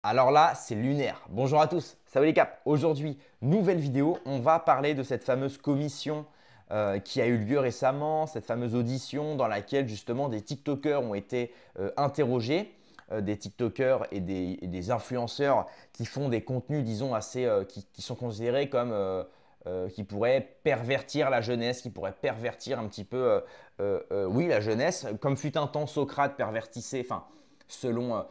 Alors là, c'est lunaire. Bonjour à tous, salut les caps. Aujourd'hui, nouvelle vidéo, on va parler de cette fameuse commission qui a eu lieu récemment, cette fameuse audition dans laquelle justement des TikTokers ont été interrogés, des TikTokers et des influenceurs qui font des contenus, disons, assez, qui sont considérés comme qui pourraient pervertir la jeunesse, qui pourraient pervertir un petit peu, oui, la jeunesse, comme fut un temps Socrate pervertissait, enfin, selon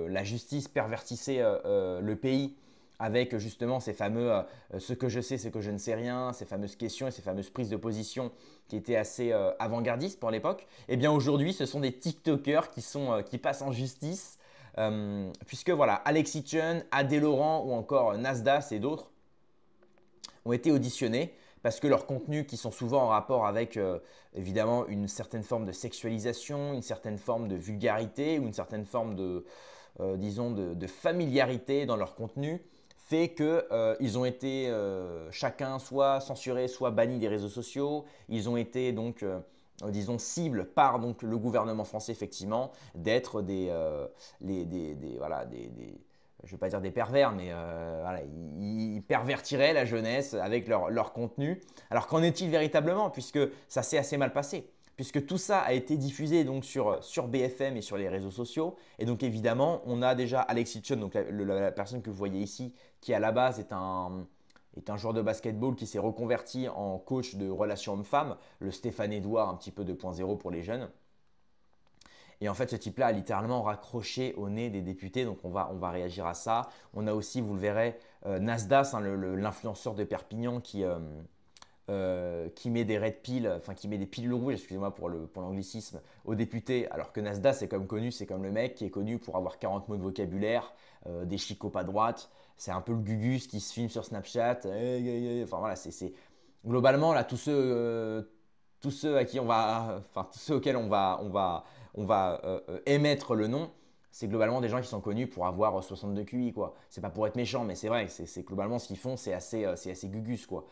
la justice, pervertissait le pays avec justement ces fameux ce que je sais, ce que je ne sais rien, ces fameuses questions et ces fameuses prises de position qui étaient assez avant-gardistes pour l'époque. Et bien aujourd'hui, ce sont des TikTokers qui passent en justice. Puisque voilà, Alexis Chun, Adé Laurent ou encore Nasdaq et d'autres ont été auditionnés parce que leurs contenus qui sont souvent en rapport avec évidemment une certaine forme de sexualisation, une certaine forme de vulgarité ou une certaine forme de, disons, de familiarité dans leur contenu fait qu'ils ont été chacun soit censurés, soit bannis des réseaux sociaux. Ils ont été donc disons, cible par donc, le gouvernement français, effectivement, d'être voilà, je ne vais pas dire des pervers, mais voilà, ils pervertiraient la jeunesse avec leur contenu. Alors qu'en est-il véritablement? Puisque ça s'est assez mal passé. Puisque tout ça a été diffusé donc sur BFM et sur les réseaux sociaux. Et donc évidemment, on a déjà Alexis Chun, donc la personne que vous voyez ici, qui à la base est un joueur de basketball qui s'est reconverti en coach de relations hommes-femmes, le Stéphane Edouard un petit peu 2.0 pour les jeunes. Et en fait, ce type-là a littéralement raccroché au nez des députés, donc on va réagir à ça. On a aussi, vous le verrez, Nasdaq, hein, l'influenceur de Perpignan qui met des red pills, enfin qui met des pilules rouges, excusez-moi pour l'anglicisme, aux députés, alors que Nasdaq, c'est comme connu, c'est comme le mec qui est connu pour avoir 40 mots de vocabulaire, des chicots pas droite, c'est un peu le Gugus qui se filme sur Snapchat, enfin voilà, c'est globalement là tous ceux à qui on va, enfin tous ceux auxquels on va émettre le nom, c'est globalement des gens qui sont connus pour avoir 62 QI quoi. C'est pas pour être méchant, mais c'est vrai, c'est globalement ce qu'ils font, c'est assez Gugus quoi.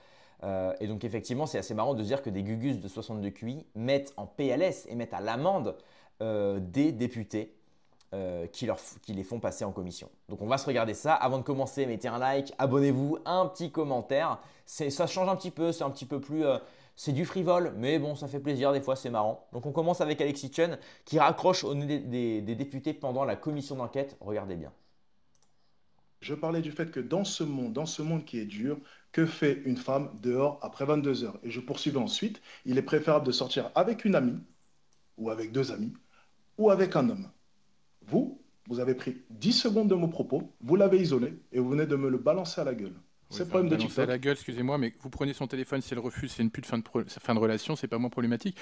Et donc effectivement, c'est assez marrant de se dire que des Gugus de 62 QI mettent en PLS et mettent à l'amende des députés qui les font passer en commission. Donc on va se regarder ça. Avant de commencer, mettez un like, abonnez-vous, un petit commentaire. Ça change un petit peu, c'est un petit peu plus... c'est du frivole, mais bon, ça fait plaisir, des fois c'est marrant. Donc on commence avec Alexis Chun qui raccroche au nez des députés pendant la commission d'enquête. Regardez bien. Je parlais du fait que dans ce monde qui est dur, que fait une femme dehors après 22 heures? Et je poursuivais ensuite, il est préférable de sortir avec une amie, ou avec deux amis, ou avec un homme. Vous avez pris 10 secondes de mon propos, vous l'avez isolé, et vous venez de me le balancer à la gueule. Oui, C'est le enfin, problème de balancer à la TikTok. gueule, excusez-moi, mais vous prenez son téléphone, si elle refuse, c'est une pute fin de relation, c'est pas moins problématique.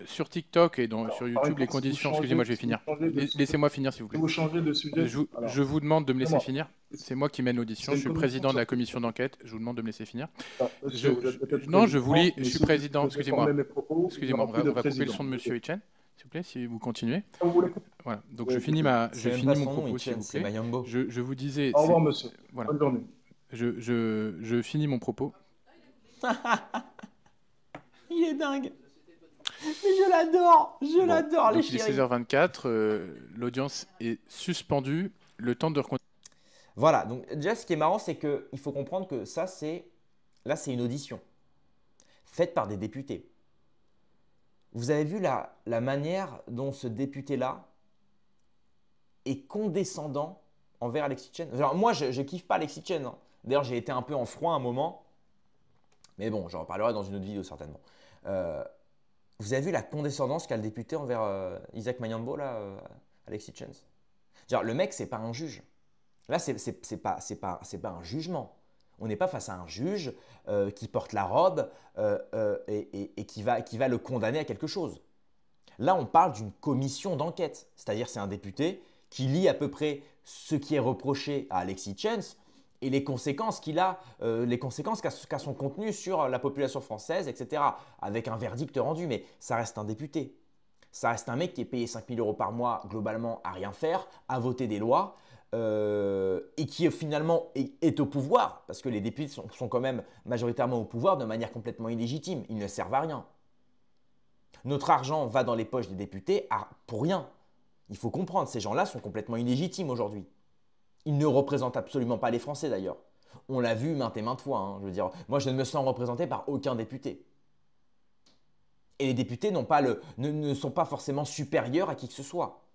Sur TikTok et sur Par YouTube, les exemple, conditions, excusez-moi, je vais si vous finir. changez de sujet, Laissez-moi finir, s'il vous si plaît. vous changez de sujet, Je alors, vous demande de me laisser excusez-moi, finir. C'est moi qui mène l'audition, c'est je une suis le commission président de sur la commission TikTok. d'enquête, je vous demande de me laisser finir. Ah, monsieur, vous êtes peut-être Non, je vous lis, président, je mais suis si vous président, déformez excusez-moi. mes propos, il n'y Excusez-moi, aura plus de on va couper le président. son de monsieur Etienne, s'il vous plaît, si vous continuez. Vous voulez Voilà, donc Oui, écoutez. C'est je même finis pas mon son nom, propos, s'il Etienne, vous c'est plaît. Mayombo. Je vous disais, Au revoir, monsieur. voilà, Bonne journée. je finis mon propos. Il est dingue. Mais je Bon, l'adore les donc il est chéris. 16h24, l'audience est suspendue, le temps de recompter. Voilà, donc déjà ce qui est marrant, c'est qu'il faut comprendre que ça, là, c'est une audition faite par des députés. Vous avez vu la manière dont ce député-là est condescendant envers Alexis Chen. Alors moi, je ne kiffe pas Alexis Chen, hein. D'ailleurs, j'ai été un peu en froid un moment, mais bon, j'en reparlerai dans une autre vidéo certainement. Euh, Vous avez vu la condescendance qu'a le député envers Isaac Mayambo, là, Alexis Chen? Le mec, c'est pas un juge. Là, c'est pas un jugement. On n'est pas face à un juge qui porte la robe et qui va le condamner à quelque chose. Là, on parle d'une commission d'enquête. C'est-à-dire, c'est un député qui lit à peu près ce qui est reproché à Alexis Chance et les conséquences qu'a son contenu sur la population française, etc. Avec un verdict rendu. Mais ça reste un député. Ça reste un mec qui est payé 5 000 € par mois globalement à rien faire, à voter des lois et qui finalement est au pouvoir, parce que les députés sont quand même majoritairement au pouvoir de manière complètement illégitime. Ils ne servent à rien. Notre argent va dans les poches des députés pour rien. Il faut comprendre, ces gens-là sont complètement illégitimes aujourd'hui. Il ne représente absolument pas les Français d'ailleurs. On l'a vu maintes et maintes fois, hein. Je veux dire, moi je ne me sens représenté par aucun député. Et les députés ne sont pas forcément supérieurs à qui que ce soit.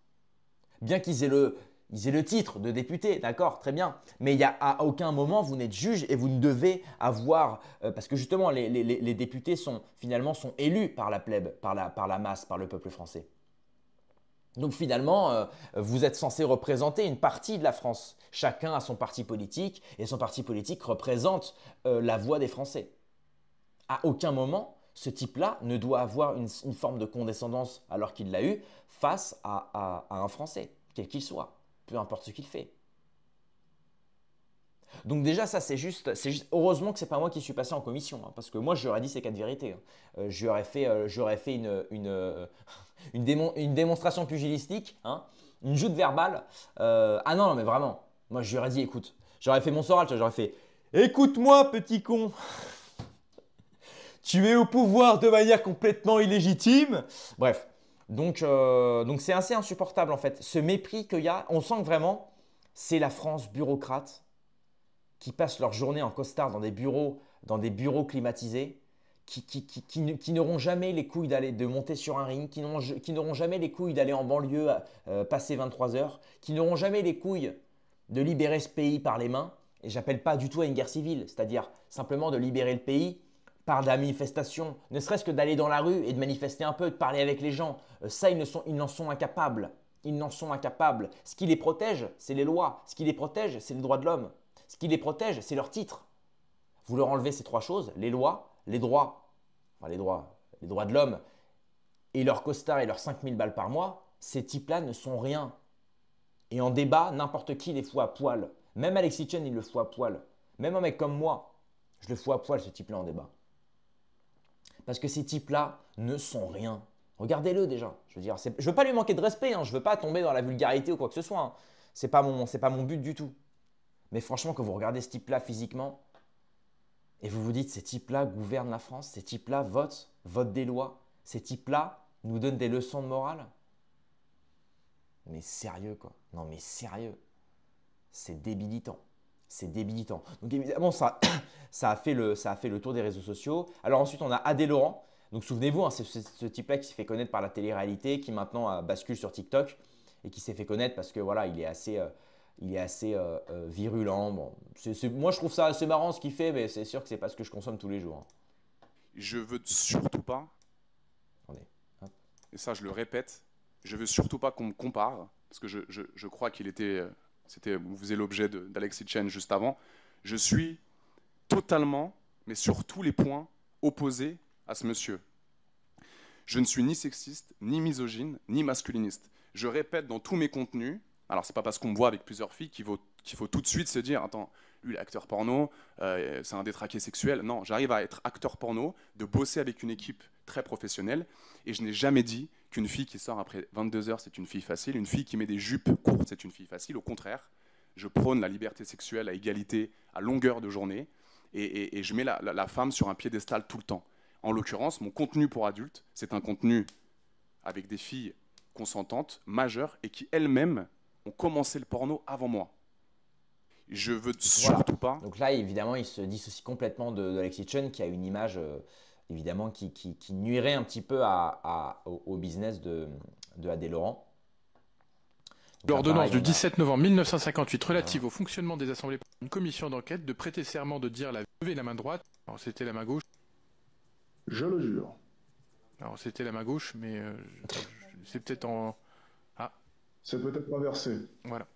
Bien qu'ils aient le titre de député, d'accord, très bien. Mais à aucun moment vous n'êtes juge et vous ne devez avoir… parce que justement, les députés finalement sont élus par la plèbe, par la masse, par le peuple français. Donc finalement, vous êtes censé représenter une partie de la France. Chacun a son parti politique et son parti politique représente la voix des Français. À aucun moment, ce type-là ne doit avoir une forme de condescendance alors qu'il l'a eu face à un Français, quel qu'il soit, peu importe ce qu'il fait. Donc déjà, ça c'est juste, heureusement que ce n'est pas moi qui suis passé en commission, hein, parce que moi j'aurais dit ces quatre vérités. Hein. J'aurais fait une démonstration pugilistique, hein, une joute verbale. Ah non, mais vraiment, moi j'aurais dit, écoute, j'aurais fait mon soral, j'aurais fait, écoute-moi petit con, tu es au pouvoir de manière complètement illégitime. Bref, donc c'est assez insupportable en fait, ce mépris qu'il y a. On sent que vraiment, c'est la France bureaucrate qui passent leur journée en costard dans des bureaux climatisés, qui n'auront jamais les couilles de monter sur un ring, qui n'auront jamais les couilles d'aller en banlieue passer 23 heures, qui n'auront jamais les couilles de libérer ce pays par les mains. Et j'appelle pas du tout à une guerre civile, c'est-à-dire simplement de libérer le pays par de la manifestation, ne serait-ce que d'aller dans la rue et de manifester un peu, de parler avec les gens. Ça, ils n'en sont incapables. Ils n'en sont incapables. Ce qui les protège, c'est les lois. Ce qui les protège, c'est les droits de l'homme. Ce qui les protège, c'est leur titre. Vous leur enlevez ces trois choses, les lois, les droits de l'homme et leur costard et leurs 5000 balles par mois, ces types-là ne sont rien. Et en débat, n'importe qui les fout à poil. Même Alexis Chen, il le fout à poil. Même un mec comme moi, je le fous à poil ce type-là en débat. Parce que ces types-là ne sont rien. Regardez-le déjà. Je veux dire, je ne veux pas lui manquer de respect, hein. Je ne veux pas tomber dans la vulgarité ou quoi que ce soit. Hein. Ce n'est pas mon but du tout. Mais franchement, quand vous regardez ce type-là physiquement, et vous vous dites, ces types-là gouvernent la France, ces types-là votent des lois, ces types-là nous donnent des leçons de morale. Mais sérieux quoi. Non mais sérieux. C'est débilitant. C'est débilitant. Donc évidemment, ça a fait le tour des réseaux sociaux. Alors ensuite, on a Adé Laurent. Donc souvenez-vous, hein, c'est ce type-là qui s'est fait connaître par la télé-réalité, qui maintenant bascule sur TikTok et qui s'est fait connaître parce que voilà, il est assez virulent. Bon, moi, je trouve ça assez marrant ce qu'il fait, mais c'est sûr que c'est pas ce que je consomme tous les jours. Hein. Je veux surtout pas, Attendez, hop. et ça je le répète, je veux surtout pas qu'on me compare, parce que je crois qu'il était, vous faisiez l'objet d'Alexis Chen juste avant. Je suis totalement, mais sur tous les points, opposé à ce monsieur. Je ne suis ni sexiste, ni misogyne, ni masculiniste. Je répète dans tous mes contenus, alors c'est pas parce qu'on me voit avec plusieurs filles qu'il faut tout de suite se dire, attends, lui il est acteur porno, c'est un détraqué sexuel. Non, j'arrive à être acteur porno, de bosser avec une équipe très professionnelle, et je n'ai jamais dit qu'une fille qui sort après 22 heures c'est une fille facile, une fille qui met des jupes courtes c'est une fille facile. Au contraire, je prône la liberté sexuelle à égalité, à longueur de journée, et je mets la femme sur un piédestal tout le temps. En l'occurrence, mon contenu pour adultes, c'est un contenu avec des filles consentantes, majeures, et qui elles-mêmes ont commencé le porno avant moi. Je veux surtout pas… Donc là, évidemment, il se dissocie complètement d'Alexis Chen, qui a une image, évidemment, qui nuirait un petit peu au business de Adé Laurent. L'ordonnance du 17 novembre 1958 relative au fonctionnement des assemblées, une commission d'enquête de prêter serment de dire lever la main droite. Alors c'était la main gauche. Je le jure. Alors c'était la main gauche, mais c'est peut-être en… Ah. C'est peut-être inversé. Voilà.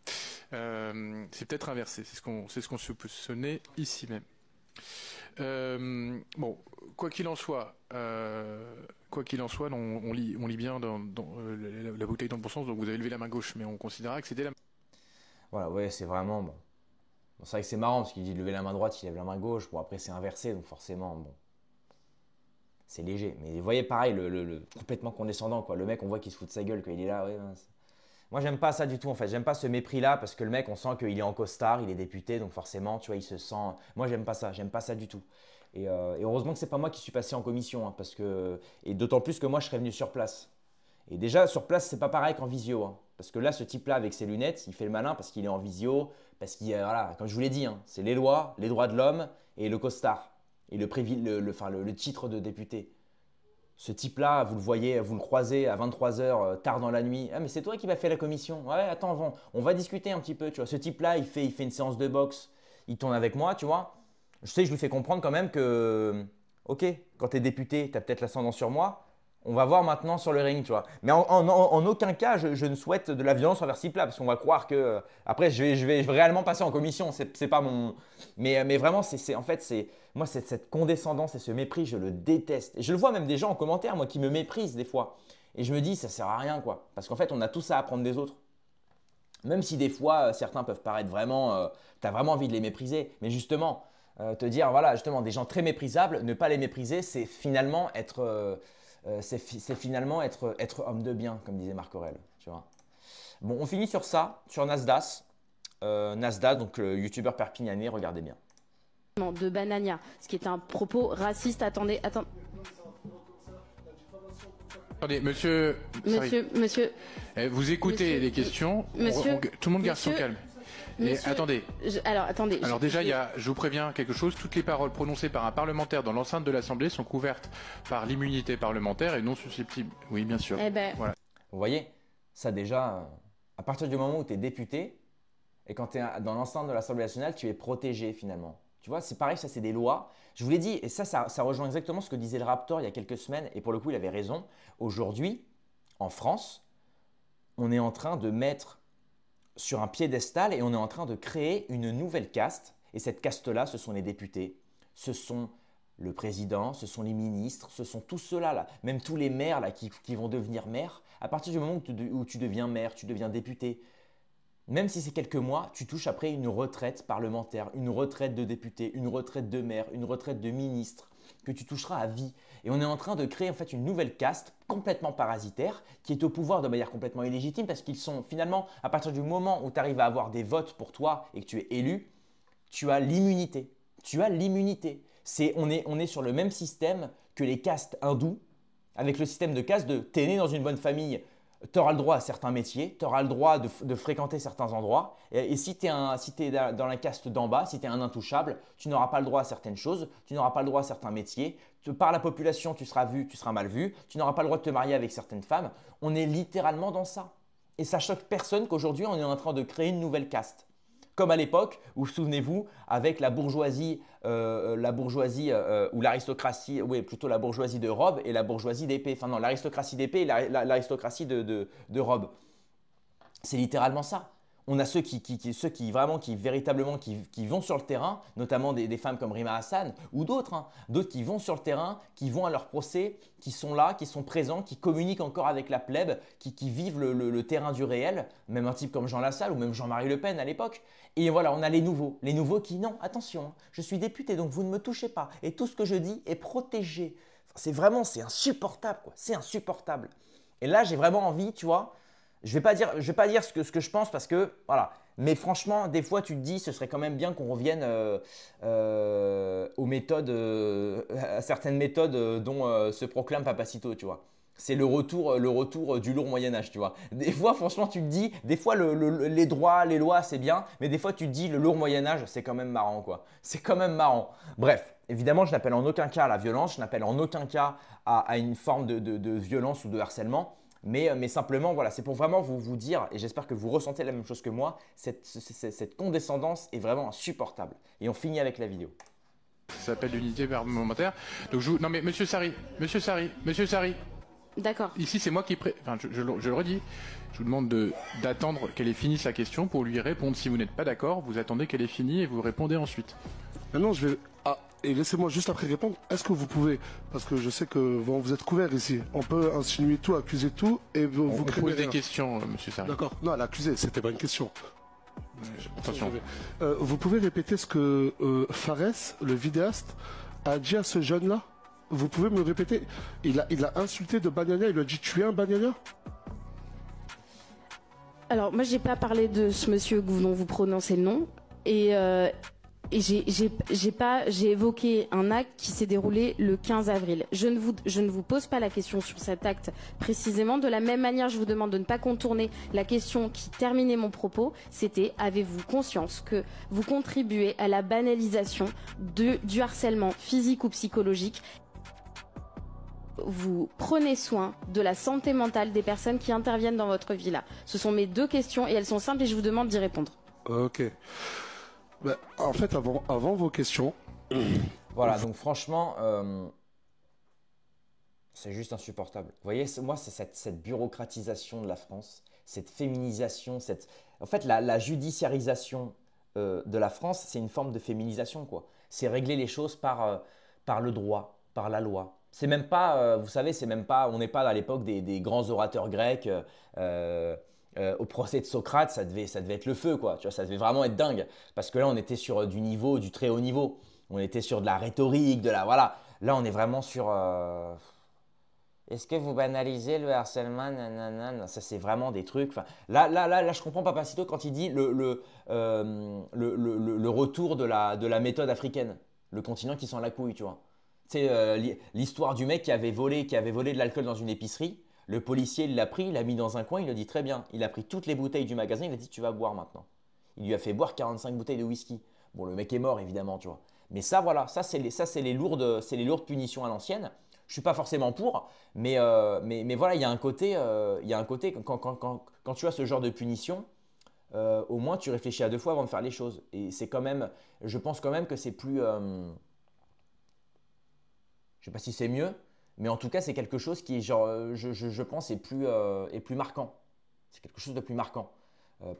C'est peut-être inversé, c'est ce qu'on soupçonnait ici même. Bon, quoi qu'il en soit, on lit bien dans la bouteille dans le bon sens, donc vous avez levé la main gauche, mais on considéra que c'était la main. Voilà, ouais, c'est vraiment bon. Bon, c'est vrai que c'est marrant parce qu'il dit de lever la main droite, il lève la main gauche. Bon, après c'est inversé, donc forcément, bon, c'est léger. Mais vous voyez, pareil, le complètement condescendant, quoi. Le mec, on voit qu'il se fout de sa gueule quand il est là. Ouais, moi, j'aime pas ça du tout, en fait. J'aime pas ce mépris-là parce que le mec, on sent qu'il est en costard, il est député, donc forcément, tu vois, il se sent… Moi, j'aime pas ça du tout. Et heureusement que c'est pas moi qui suis passé en commission, hein, parce que… Et d'autant plus que moi, je serais venu sur place. Et déjà, sur place, c'est pas pareil qu'en visio, hein, parce que là, ce type-là, avec ses lunettes, il fait le malin parce qu'il est en visio, Parce qu'il voilà, comme je vous l'ai dit, hein, c'est les lois, les droits de l'homme et le costard et le titre de député. Ce type-là, vous le voyez, vous le croisez à 23 h tard dans la nuit. Ah, mais c'est toi qui m'as fait la commission. Ouais, attends, on va discuter un petit peu. Tu vois, ce type-là, il fait une séance de boxe. Il tourne avec moi, tu vois. Je sais, je lui fais comprendre quand même que, ok, quand tu es député, tu as peut-être l'ascendant sur moi. On va voir maintenant sur le ring, tu vois. Mais en aucun cas, je ne souhaite de la violence envers ce type-là, parce qu'on va croire que après, je vais réellement passer en commission. C'est pas mon. Mais vraiment, en fait, moi, cette condescendance et ce mépris, je le déteste. Et je le vois même des gens en commentaire, moi, qui me méprisent des fois. Et je me dis, ça sert à rien, quoi. Parce qu'en fait, on a tout ça à apprendre des autres. Même si des fois, certains peuvent paraître vraiment, tu as vraiment envie de les mépriser. Mais justement, te dire, voilà, justement, des gens très méprisables, ne pas les mépriser, c'est finalement être homme de bien, comme disait Marc Aurèle. Tu vois. Bon, on finit sur ça, sur Nasdaq. Nasdaq, donc le youtubeur perpignanais, regardez bien. De Banania, ce qui est un propos raciste. Attendez. Attendez, monsieur. Vous écoutez les questions. Tout le monde garde son calme. Attendez. Alors déjà, je vous préviens quelque chose. Toutes les paroles prononcées par un parlementaire dans l'enceinte de l'Assemblée sont couvertes par l'immunité parlementaire et non susceptibles. Oui, bien sûr. Voilà. Vous voyez, ça déjà, à partir du moment où tu es député et quand tu es dans l'enceinte de l'Assemblée nationale, tu es protégé finalement. Tu vois, c'est pareil, ça c'est des lois. Je vous l'ai dit, et ça rejoint exactement ce que disait le Raptor il y a quelques semaines, et pour le coup, il avait raison. Aujourd'hui, en France, on est en train de mettre sur un piédestal et on est en train de créer une nouvelle caste. Et cette caste-là, ce sont les députés, ce sont le président, ce sont les ministres, ce sont tous ceux-là, là, même tous les maires là, qui vont devenir maires. À partir du moment où tu deviens maire, tu deviens député, même si c'est quelques mois, tu touches après une retraite parlementaire, une retraite de député, une retraite de maire, une retraite de ministre, que tu toucheras à vie. Et on est en train de créer en fait une nouvelle caste complètement parasitaire qui est au pouvoir de manière complètement illégitime parce qu'ils sont finalement, à partir du moment où tu arrives à avoir des votes pour toi et que tu es élu, tu as l'immunité. Tu as l'immunité. On est sur le même système que les castes hindous, avec le système de caste de t'es né dans une bonne famille, tu auras le droit à certains métiers, tu auras le droit de fréquenter certains endroits. Et si tu es dans la caste d'en bas, si tu es un intouchable, tu n'auras pas le droit à certaines choses, tu n'auras pas le droit à certains métiers. Par la population, tu seras vu, tu seras mal vu, tu n'auras pas le droit de te marier avec certaines femmes. On est littéralement dans ça. Et ça choque personne qu'aujourd'hui, on est en train de créer une nouvelle caste. Comme à l'époque où, souvenez-vous, avec la bourgeoisie ou l'aristocratie, oui, plutôt la bourgeoisie de robe et la bourgeoisie d'épée. Enfin non, l'aristocratie d'épée et l'aristocratie de robe. C'est littéralement ça. On a ceux qui véritablement vont sur le terrain, notamment des femmes comme Rima Hassan ou d'autres, hein, d'autres qui vont sur le terrain, qui vont à leur procès, qui sont là, qui sont présents, qui communiquent encore avec la plèbe, qui vivent le terrain du réel, même un type comme Jean Lassalle ou même Jean-Marie Le Pen à l'époque. Et voilà, on a les nouveaux qui non, attention, hein, je suis député donc vous ne me touchez pas et tout ce que je dis est protégé. Enfin, c'est insupportable, quoi. C'est insupportable. Et là, j'ai vraiment envie, tu vois. Je vais pas dire ce que je pense parce que voilà. Mais franchement, des fois, tu te dis, ce serait quand même bien qu'on revienne aux méthodes, à certaines méthodes dont se proclame Papacito, tu vois. C'est le retour du lourd Moyen-Âge, tu vois. Des fois, franchement, tu te dis, des fois, les droits, les lois, c'est bien, mais des fois, tu te dis, le lourd Moyen-Âge, c'est quand même marrant, quoi. C'est quand même marrant. Bref, évidemment, je n'appelle en aucun cas à la violence, je n'appelle en aucun cas à une forme de violence ou de harcèlement. Mais simplement, voilà, c'est pour vraiment vous dire, et j'espère que vous ressentez la même chose que moi, cette condescendance est vraiment insupportable. Et on finit avec la vidéo. Ça s'appelle l'unité parlementaire. Donc non mais Monsieur Sari. D'accord. Ici, c'est moi qui je le redis. Je vous demande d'attendre qu'elle ait fini sa question pour lui répondre. Si vous n'êtes pas d'accord, vous attendez qu'elle ait fini et vous répondez ensuite. Maintenant, je vais... Et laissez-moi juste après répondre. Est-ce que vous pouvez, parce que je sais que vous êtes couvert ici, on peut insinuer tout, accuser tout, et vous pose des questions, Monsieur Sari. D'accord. Non, l'accuser, c'était pas une question. Attention. Vous pouvez répéter ce que Fares, le vidéaste, a dit à ce jeune-là? Vous pouvez me le répéter? Il a insulté de Banania, il lui a dit tu es un Banania? Alors, moi, j'ai pas parlé de ce monsieur dont vous prononcez le nom. Et Et j'ai évoqué un acte qui s'est déroulé le 15 avril. Je ne vous pose pas la question sur cet acte précisément. De la même manière, je vous demande de ne pas contourner la question qui terminait mon propos. C'était, avez-vous conscience que vous contribuez à la banalisation du harcèlement physique ou psychologique? Vous prenez soin de la santé mentale des personnes qui interviennent dans votre vie là. Ce sont mes deux questions et elles sont simples et je vous demande d'y répondre. Ok. Bah, en fait, avant vos questions. Voilà, donc franchement, c'est juste insupportable. Vous voyez, moi, c'est cette bureaucratisation de la France, cette féminisation, en fait, la judiciarisation de la France, c'est une forme de féminisation, quoi. C'est régler les choses par le droit, par la loi. C'est même pas, vous savez, c'est même pas, on n'est pas à l'époque des grands orateurs grecs. Au procès de Socrate, ça devait être le feu, quoi. Tu vois, ça devait vraiment être dingue. Parce que là, on était sur du très haut niveau. On était sur de la rhétorique, voilà. Là, on est vraiment sur. Est-ce que vous banalisez le harcèlement? Nanana. Ça, c'est vraiment des trucs. Enfin, là, je comprends Papacito quand il dit le retour de la méthode africaine, le continent qui sent la couille, tu vois. C'est l'histoire du mec qui avait volé de l'alcool dans une épicerie. Le policier l'a pris, il l'a mis dans un coin, il le dit très bien. Il a pris toutes les bouteilles du magasin, il a dit tu vas boire maintenant. Il lui a fait boire 45 bouteilles de whisky. Bon, le mec est mort évidemment, tu vois. Mais ça, voilà, ça c'est les lourdes punitions à l'ancienne. Je suis pas forcément pour, mais voilà, il y a un côté, quand tu as ce genre de punition, au moins tu réfléchis à deux fois avant de faire les choses. Et c'est quand même, je pense quand même que c'est plus, je sais pas si c'est mieux. Mais en tout cas, c'est quelque chose qui, genre, je pense, est plus marquant. C'est quelque chose de plus marquant.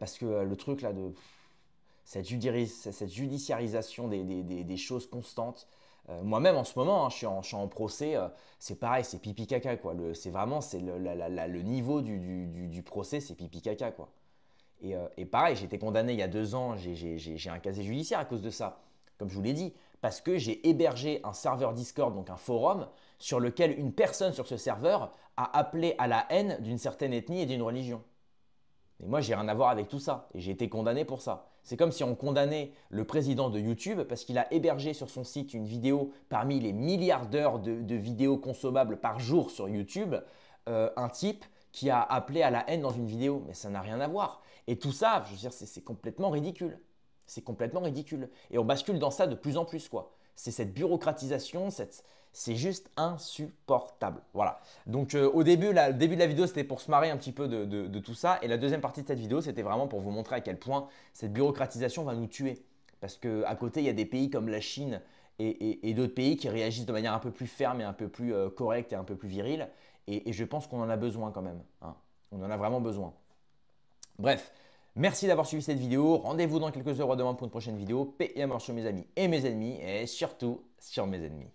Parce que le truc là de cette judiciarisation des choses constantes. Moi-même, en ce moment, hein, je suis en procès. C'est pareil, c'est pipi caca, quoi. C'est vraiment, le niveau du procès, c'est pipi caca, quoi. Et pareil, j'ai été condamné il y a 2 ans. J'ai un casier judiciaire à cause de ça. Comme je vous l'ai dit, parce que j'ai hébergé un serveur Discord, donc un forum, sur lequel une personne sur ce serveur a appelé à la haine d'une certaine ethnie et d'une religion. Et moi, j'ai rien à voir avec tout ça. Et j'ai été condamné pour ça. C'est comme si on condamnait le président de YouTube parce qu'il a hébergé sur son site une vidéo parmi les milliards d'heures de vidéos consommables par jour sur YouTube, un type qui a appelé à la haine dans une vidéo. Mais ça n'a rien à voir. Et tout ça, je veux dire, c'est complètement ridicule. C'est complètement ridicule. Et on bascule dans ça de plus en plus, quoi. C'est cette bureaucratisation, c'est juste insupportable. Voilà. Donc au début de la vidéo, c'était pour se marrer un petit peu de tout ça. Et la deuxième partie de cette vidéo, c'était vraiment pour vous montrer à quel point cette bureaucratisation va nous tuer. Parce qu'à côté, il y a des pays comme la Chine et d'autres pays qui réagissent de manière un peu plus ferme et un peu plus correcte et un peu plus virile. Et je pense qu'on en a besoin quand même, hein. On en a vraiment besoin. Bref. Merci d'avoir suivi cette vidéo. Rendez-vous dans quelques heures demain pour une prochaine vidéo. Paix et amour sur mes amis et mes ennemis. Et surtout sur mes ennemis.